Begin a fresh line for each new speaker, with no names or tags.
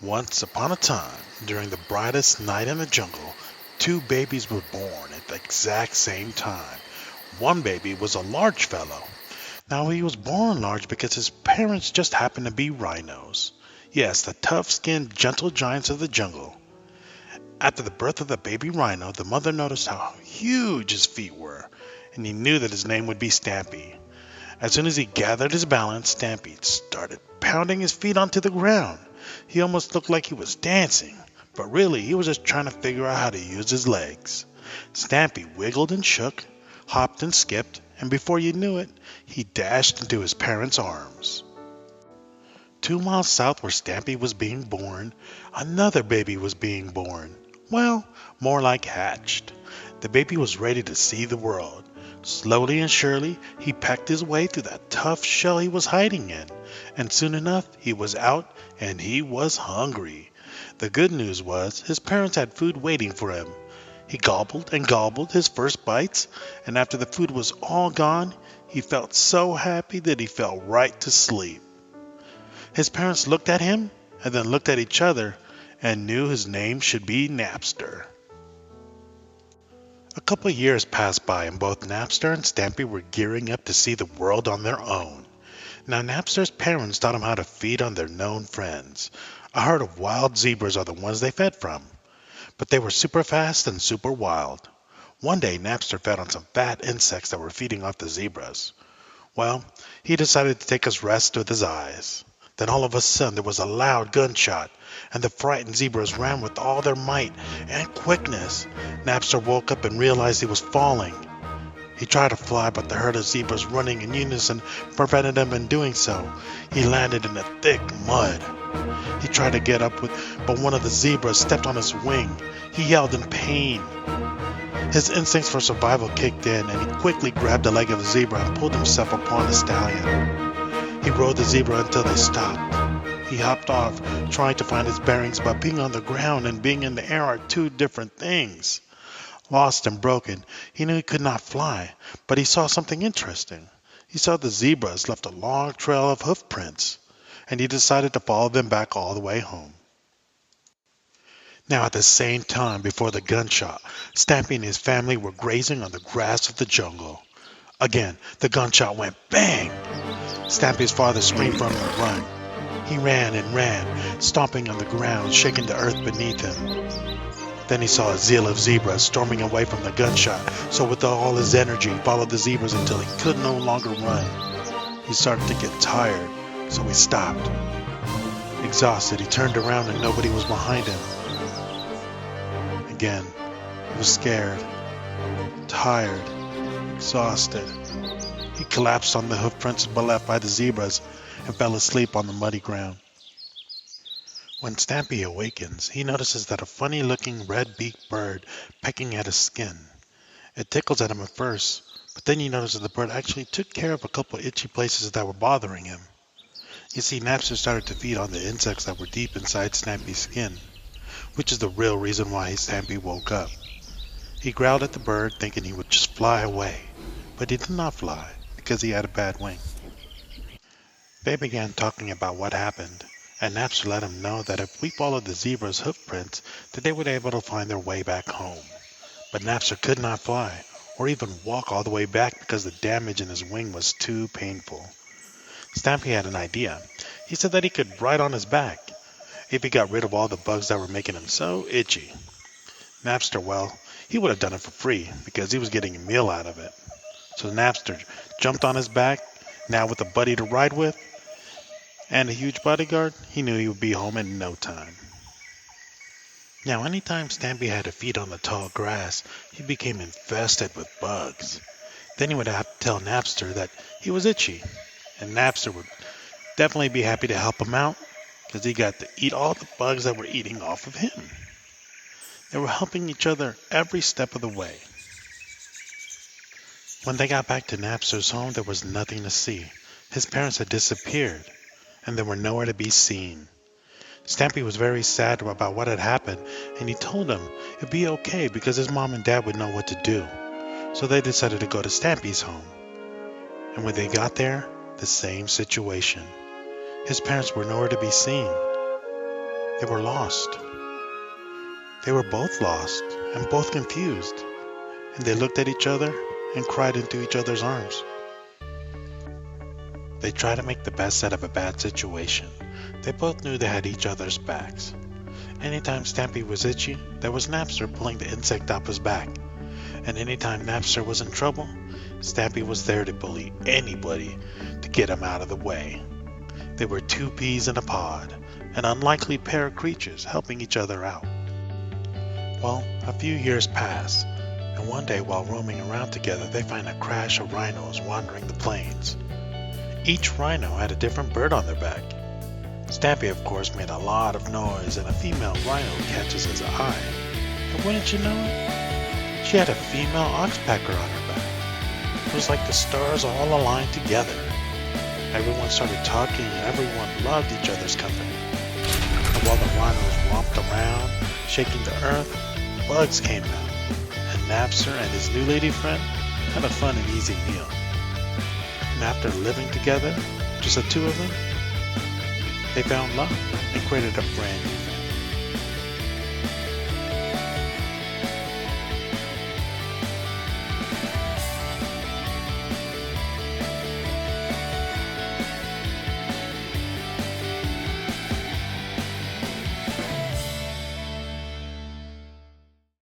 Once upon a time, during the brightest night in the jungle, two babies were born at the exact same time. One baby was a large fellow. Now he was born large because his parents just happened to be rhinos. Yes, the tough-skinned, gentle giants of the jungle. After the birth of the baby rhino, the mother noticed how huge his feet were, and he knew that his name would be Stampy. As soon as he gathered his balance, Stampy started pounding his feet onto the ground. He almost looked like he was dancing, but really he was just trying to figure out how to use his legs. Stampy wiggled and shook, hopped and skipped, and before you knew it, he dashed into his parents' arms. 2 miles south where Stampy was being born, another baby was being born. Well, more like hatched. The baby was ready to see the world. Slowly and surely, he pecked his way through that tough shell he was hiding in, and soon enough he was out and he was hungry. The good news was his parents had food waiting for him. He gobbled and gobbled his first bites, and after the food was all gone, he felt so happy that he fell right to sleep. His parents looked at him and then looked at each other and knew his name should be Napster. A couple of years passed by and both Napster and Stampy were gearing up to see the world on their own. Now Napster's parents taught him how to feed on their known friends. A herd of wild zebras are the ones they fed from, but they were super fast and super wild. One day Napster fed on some fat insects that were feeding off the zebras. Well, he decided to take his rest with his eyes. Then all of a sudden there was a loud gunshot, and the frightened zebras ran with all their might and quickness. Napster woke up and realized he was falling. He tried to fly, but the herd of zebras running in unison prevented him in doing so. He landed in the thick mud. He tried to get up, but one of the zebras stepped on his wing. He yelled in pain. His instincts for survival kicked in, and he quickly grabbed the leg of a zebra and pulled himself upon the stallion. He rode the zebra until they stopped. He hopped off, trying to find his bearings, but being on the ground and being in the air are two different things. Lost and broken, he knew he could not fly, but he saw something interesting. He saw the zebras left a long trail of hoof prints, and he decided to follow them back all the way home. Now at the same time, before the gunshot, Stampy and his family were grazing on the grass of the jungle. Again, the gunshot went bang! Stampy's father screamed for him to run. He ran and ran, stomping on the ground, shaking the earth beneath him. Then he saw a zeal of zebras storming away from the gunshot, so with all his energy he followed the zebras until he could no longer run. He started to get tired, so he stopped. Exhausted, he turned around and nobody was behind him. Again, he was scared, tired, exhausted. He collapsed on the hoof prints left by the zebras and fell asleep on the muddy ground. When Stampy awakens, he notices that a funny-looking red-beaked bird pecking at his skin. It tickles at him at first, but then he notices the bird actually took care of a couple itchy places that were bothering him. You see, Napster started to feed on the insects that were deep inside Stampy's skin, which is the real reason why Stampy woke up. He growled at the bird, thinking he would just fly away, but he did not fly because he had a bad wing. They began talking about what happened, and Napster let him know that if we followed the zebra's hoof prints, that they would be able to find their way back home. But Napster could not fly, or even walk all the way back because the damage in his wing was too painful. Stampy had an idea. He said that he could ride on his back, if he got rid of all the bugs that were making him so itchy. Napster, well, he would have done it for free, because he was getting a meal out of it. So Napster jumped on his back, now with a buddy to ride with, and a huge bodyguard. He knew he would be home in no time. Now, anytime Stampy had to feed on the tall grass, he became infested with bugs. Then he would have to tell Napster that he was itchy, and Napster would definitely be happy to help him out, because he got to eat all the bugs that were eating off of him. They were helping each other every step of the way. When they got back to Napster's home, there was nothing to see. His parents had disappeared, and they were nowhere to be seen. Stampy was very sad about what had happened, and he told them it'd be okay because his mom and dad would know what to do. So they decided to go to Stampy's home. And when they got there, the same situation. His parents were nowhere to be seen. They were lost. They were both lost and both confused, and they looked at each other and cried into each other's arms. They tried to make the best out of a bad situation. They both knew they had each other's backs. Anytime Stampy was itchy, there was Napster pulling the insect off his back. And anytime Napster was in trouble, Stampy was there to bully anybody to get him out of the way. They were two peas in a pod, an unlikely pair of creatures helping each other out. Well, a few years pass, and one day while roaming around together, they find a crash of rhinos wandering the plains. Each rhino had a different bird on their back. Stampy, of course, made a lot of noise, and a female rhino catches his eye. And wouldn't you know it? She had a female oxpecker on her back. It was like the stars all aligned together. Everyone started talking, and everyone loved each other's company. And while the rhinos romped around, shaking the earth, bugs came out, and Napster and his new lady friend had a fun and easy meal. And after living together, just the two of them, they found love and created a brand new family.